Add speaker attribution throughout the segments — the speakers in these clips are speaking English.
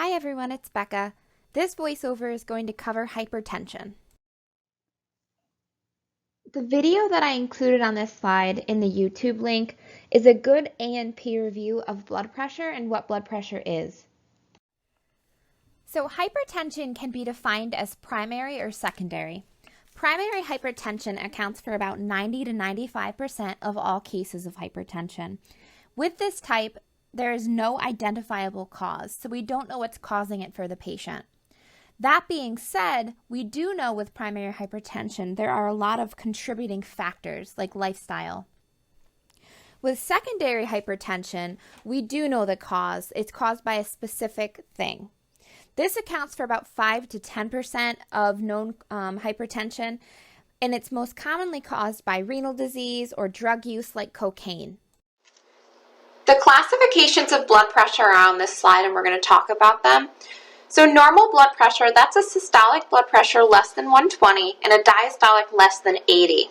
Speaker 1: Hi everyone, it's Becca. This voiceover is going to cover hypertension. The video that I included on this slide in the YouTube link is a good A&P review of blood pressure and what blood pressure is. So hypertension can be defined as primary or secondary. Primary hypertension accounts for about 90 to 95% of all cases of hypertension. With this type, there is no identifiable cause, so we don't know what's causing it for the patient. That being said, we do know with primary hypertension there are a lot of contributing factors like lifestyle. With secondary hypertension, we do know the cause. It's caused by a specific thing. This accounts for about 5 to 10% of known hypertension, and it's most commonly caused by renal disease or drug use like cocaine.
Speaker 2: The classifications of blood pressure are on this slide, and we're going to talk about them. So normal blood pressure, that's a systolic blood pressure less than 120 and a diastolic less than 80.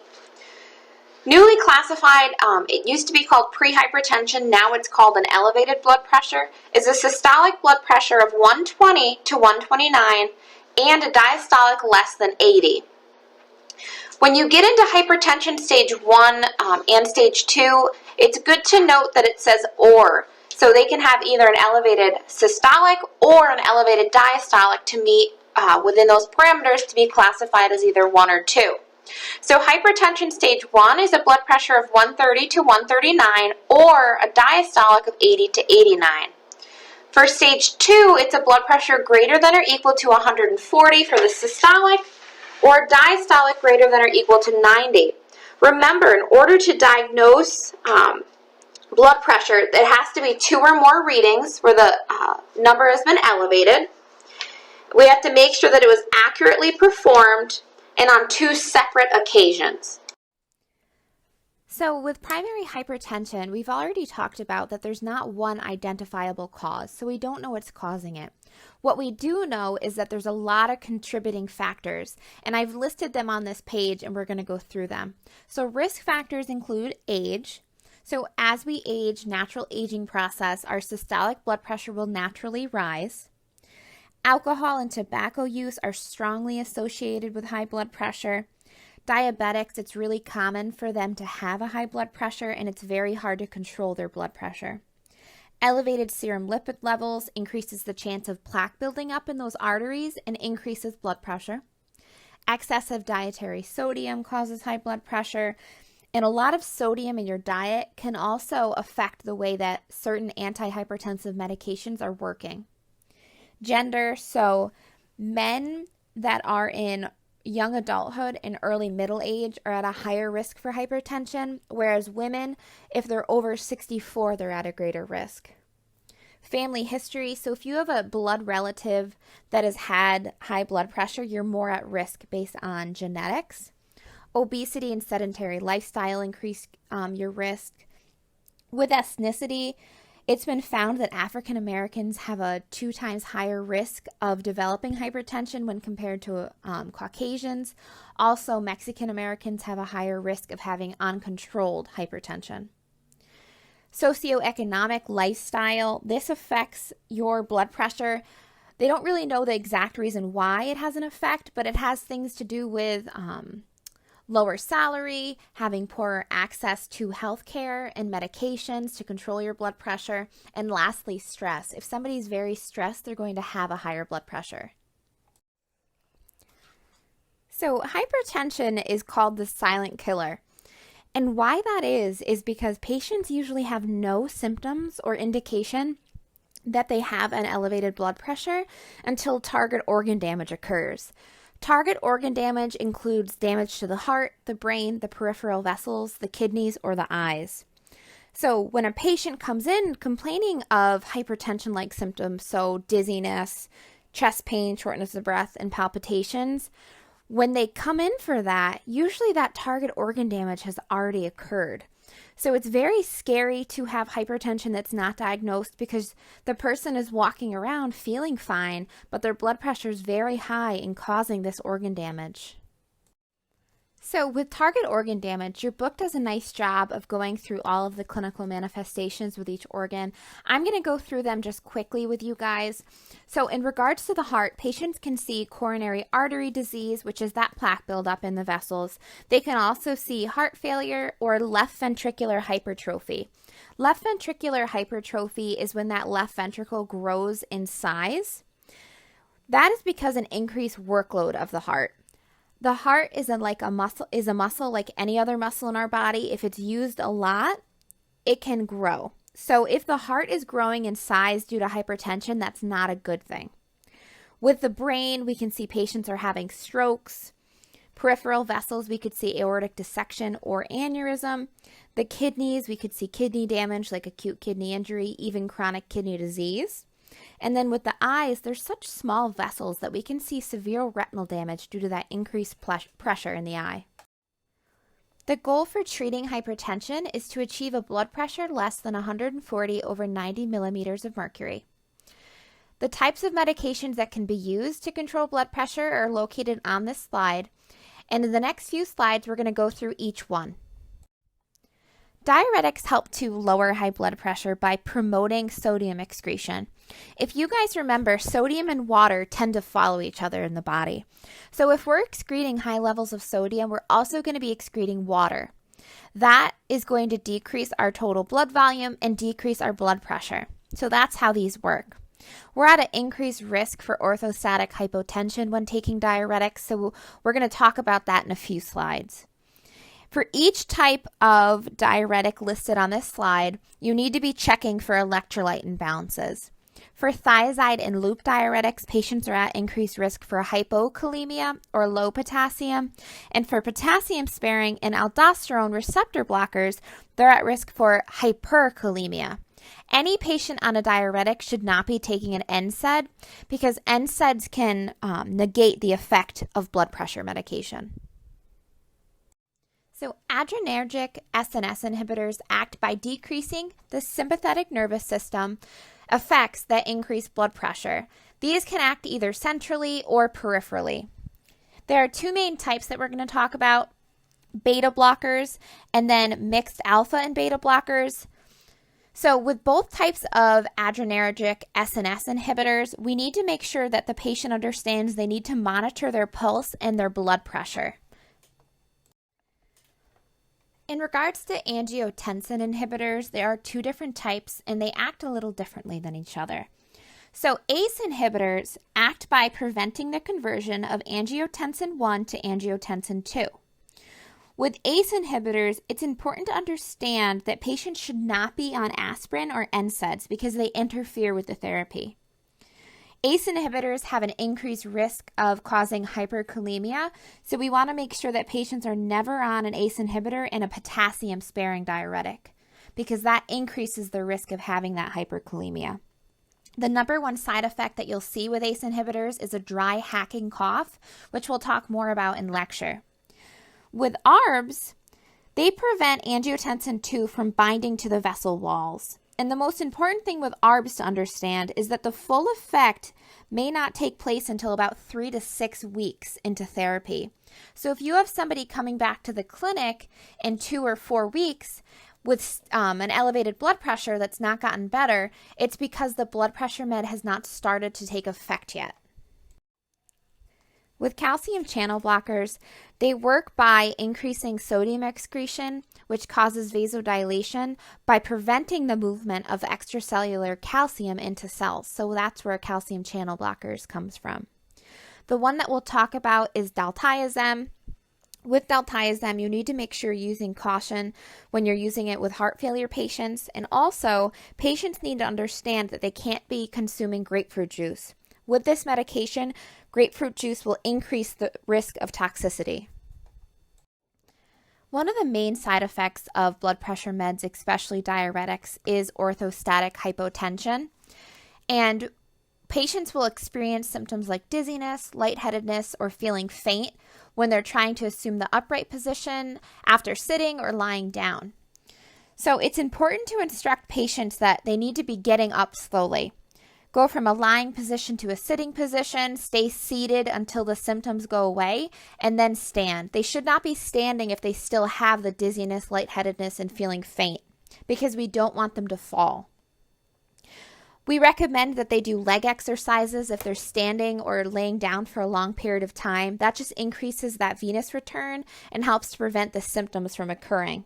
Speaker 2: Newly classified, it used to be called prehypertension, now it's called an elevated blood pressure, is a systolic blood pressure of 120 to 129 and a diastolic less than 80. When you get into hypertension stage 1 and stage 2, it's good to note that it says or. So they can have either an elevated systolic or an elevated diastolic to meet within those parameters to be classified as either 1 or 2. So hypertension stage 1 is a blood pressure of 130 to 139 or a diastolic of 80 to 89. For stage 2, it's a blood pressure greater than or equal to 140 for the systolic or diastolic greater than or equal to 90. Remember, in order to diagnose blood pressure, it has to be 2 or more readings where the number has been elevated. We have to make sure that it was accurately performed and on 2 separate occasions.
Speaker 1: So with primary hypertension, we've already talked about that there's not one identifiable cause, so we don't know what's causing it. What we do know is that there's a lot of contributing factors, and I've listed them on this page, and we're going to go through them. So risk factors include age. So as we age, natural aging process, our systolic blood pressure will naturally rise. Alcohol and tobacco use are strongly associated with high blood pressure. Diabetics, it's really common for them to have a high blood pressure, and it's very hard to control their blood pressure. Elevated serum lipid levels increases the chance of plaque building up in those arteries and increases blood pressure. Excessive dietary sodium causes high blood pressure, and a lot of sodium in your diet can also affect the way that certain antihypertensive medications are working. Gender, so men that are in young adulthood and early middle age are at a higher risk for hypertension, whereas women, if they're over 64, they're at a greater risk. Family history, so if you have a blood relative that has had high blood pressure, you're more at risk based on genetics. Obesity and sedentary lifestyle increase your risk. With ethnicity, it's been found that African Americans have a 2 times higher risk of developing hypertension when compared to Caucasians. Also, Mexican Americans have a higher risk of having uncontrolled hypertension. Socioeconomic lifestyle, this affects your blood pressure. They don't really know the exact reason why it has an effect, but it has things to do with lower salary, having poorer access to health care and medications to control your blood pressure, and lastly, stress. If somebody's very stressed, they're going to have a higher blood pressure. So hypertension is called the silent killer. And why that is because patients usually have no symptoms or indication that they have an elevated blood pressure until target organ damage occurs. Target organ damage includes damage to the heart, the brain, the peripheral vessels, the kidneys, or the eyes. So when a patient comes in complaining of hypertension-like symptoms, so dizziness, chest pain, shortness of breath, and palpitations, when they come in for that, usually that target organ damage has already occurred. So it's very scary to have hypertension that's not diagnosed because the person is walking around feeling fine, but their blood pressure is very high and causing this organ damage. So, with target organ damage, your book does a nice job of going through all of the clinical manifestations with each organ. I'm going to go through them just quickly with you guys. So, in regards to the heart, patients can see coronary artery disease, which is that plaque buildup in the vessels. They can also see heart failure or left ventricular hypertrophy. Left ventricular hypertrophy is when that left ventricle grows in size. That is because an increased workload of the heart. The heart is a muscle like any other muscle in our body. If it's used a lot, it can grow. So if the heart is growing in size due to hypertension, that's not a good thing. With the brain, we can see patients are having strokes. Peripheral vessels, we could see aortic dissection or aneurysm. The kidneys, we could see kidney damage like acute kidney injury, even chronic kidney disease. And then with the eyes, there's such small vessels that we can see severe retinal damage due to that increased pressure in the eye. The goal for treating hypertension is to achieve a blood pressure less than 140 over 90 millimeters of mercury. The types of medications that can be used to control blood pressure are located on this slide, and in the next few slides, we're going to go through each one. Diuretics help to lower high blood pressure by promoting sodium excretion. If you guys remember, sodium and water tend to follow each other in the body. So if we're excreting high levels of sodium, we're also going to be excreting water. That is going to decrease our total blood volume and decrease our blood pressure. So that's how these work. We're at an increased risk for orthostatic hypotension when taking diuretics, so we're going to talk about that in a few slides. For each type of diuretic listed on this slide, you need to be checking for electrolyte imbalances. For thiazide and loop diuretics, patients are at increased risk for hypokalemia or low potassium. And for potassium sparing and aldosterone receptor blockers, they're at risk for hyperkalemia. Any patient on a diuretic should not be taking an NSAID because NSAIDs can negate the effect of blood pressure medication. So adrenergic SNS inhibitors act by decreasing the sympathetic nervous system effects that increase blood pressure. These can act either centrally or peripherally. There are two main types that we're going to talk about, beta blockers and then mixed alpha and beta blockers. So with both types of adrenergic SNS inhibitors, we need to make sure that the patient understands they need to monitor their pulse and their blood pressure. In regards to angiotensin inhibitors, there are two different types and they act a little differently than each other. So ACE inhibitors act by preventing the conversion of angiotensin 1 to angiotensin 2. With ACE inhibitors, it's important to understand that patients should not be on aspirin or NSAIDs because they interfere with the therapy. ACE inhibitors have an increased risk of causing hyperkalemia, so we want to make sure that patients are never on an ACE inhibitor and a potassium-sparing diuretic because that increases the risk of having that hyperkalemia. The number one side effect that you'll see with ACE inhibitors is a dry hacking cough, which we'll talk more about in lecture. With ARBs, they prevent angiotensin 2 from binding to the vessel walls. And the most important thing with ARBs to understand is that the full effect may not take place until about 3 to 6 weeks into therapy. So if you have somebody coming back to the clinic in 2 or 4 weeks with an elevated blood pressure that's not gotten better, it's because the blood pressure med has not started to take effect yet. With calcium channel blockers, they work by increasing sodium excretion, which causes vasodilation, by preventing the movement of extracellular calcium into cells. So that's where calcium channel blockers comes from. The one that we'll talk about is diltiazem. With diltiazem, you need to make sure you're using caution when you're using it with heart failure patients. And also, patients need to understand that they can't be consuming grapefruit juice. With this medication, grapefruit juice will increase the risk of toxicity. One of the main side effects of blood pressure meds, especially diuretics, is orthostatic hypotension. And patients will experience symptoms like dizziness, lightheadedness, or feeling faint when they're trying to assume the upright position after sitting or lying down. So it's important to instruct patients that they need to be getting up slowly. Go from a lying position to a sitting position, stay seated until the symptoms go away, and then stand. They should not be standing if they still have the dizziness, lightheadedness, and feeling faint, because we don't want them to fall. We recommend that they do leg exercises if they're standing or laying down for a long period of time. That just increases that venous return and helps to prevent the symptoms from occurring.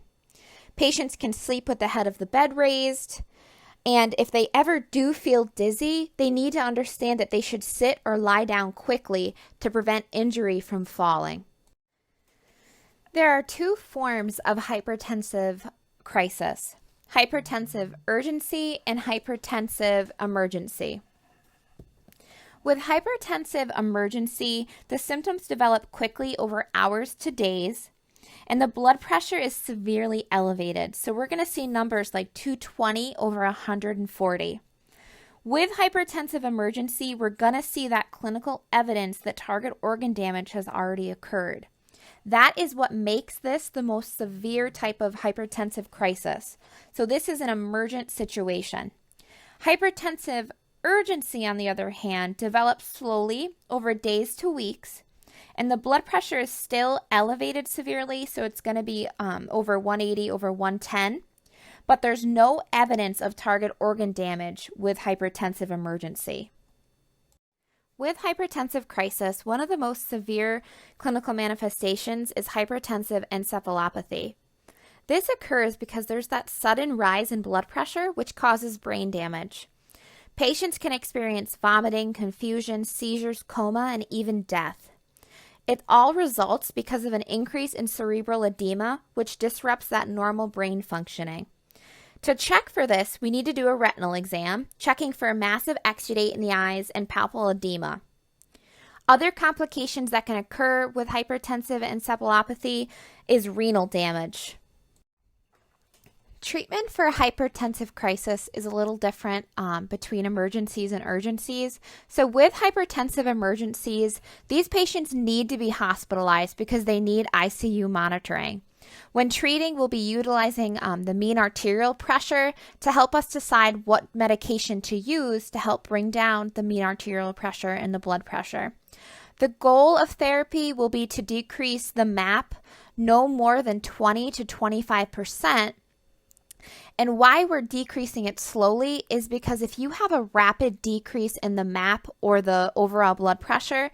Speaker 1: Patients can sleep with the head of the bed raised. And if they ever do feel dizzy, they need to understand that they should sit or lie down quickly to prevent injury from falling. There are two forms of hypertensive crisis: hypertensive urgency and hypertensive emergency. With hypertensive emergency, the symptoms develop quickly over hours to days, and the blood pressure is severely elevated. So we're going to see numbers like 220 over 140. With hypertensive emergency, we're going to see that clinical evidence that target organ damage has already occurred. That is what makes this the most severe type of hypertensive crisis. So this is an emergent situation. Hypertensive urgency, on the other hand, develops slowly over days to weeks, and the blood pressure is still elevated severely, so it's going to be over 180 over 110, but there's no evidence of target organ damage with hypertensive emergency. With hypertensive crisis, one of the most severe clinical manifestations is hypertensive encephalopathy. This occurs because there's that sudden rise in blood pressure, which causes brain damage. Patients can experience vomiting, confusion, seizures, coma, and even death. It all results because of an increase in cerebral edema, which disrupts that normal brain functioning. To check for this, we need to do a retinal exam, checking for a massive exudate in the eyes and palpable edema. Other complications that can occur with hypertensive encephalopathy is renal damage. Treatment for a hypertensive crisis is a little different between emergencies and urgencies. So with hypertensive emergencies, these patients need to be hospitalized because they need ICU monitoring. When treating, we'll be utilizing the mean arterial pressure to help us decide what medication to use to help bring down the mean arterial pressure and the blood pressure. The goal of therapy will be to decrease the MAP no more than 20 to 25%. And why we're decreasing it slowly is because if you have a rapid decrease in the MAP or the overall blood pressure,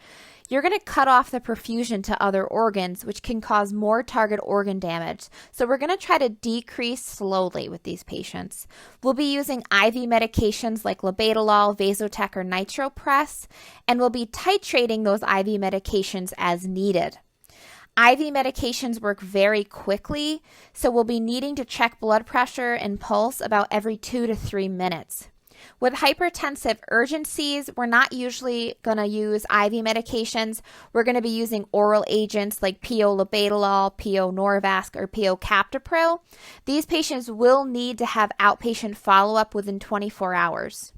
Speaker 1: you're going to cut off the perfusion to other organs, which can cause more target organ damage. So we're going to try to decrease slowly with these patients. We'll be using IV medications like labetalol, Vasotec, or NitroPress, and we'll be titrating those IV medications as needed. IV medications work very quickly, so we'll be needing to check blood pressure and pulse about every 2 to 3 minutes. With hypertensive urgencies, we're not usually going to use IV medications. We're going to be using oral agents like PO labetalol, PO Norvasc, or PO Captopril. These patients will need to have outpatient follow-up within 24 hours.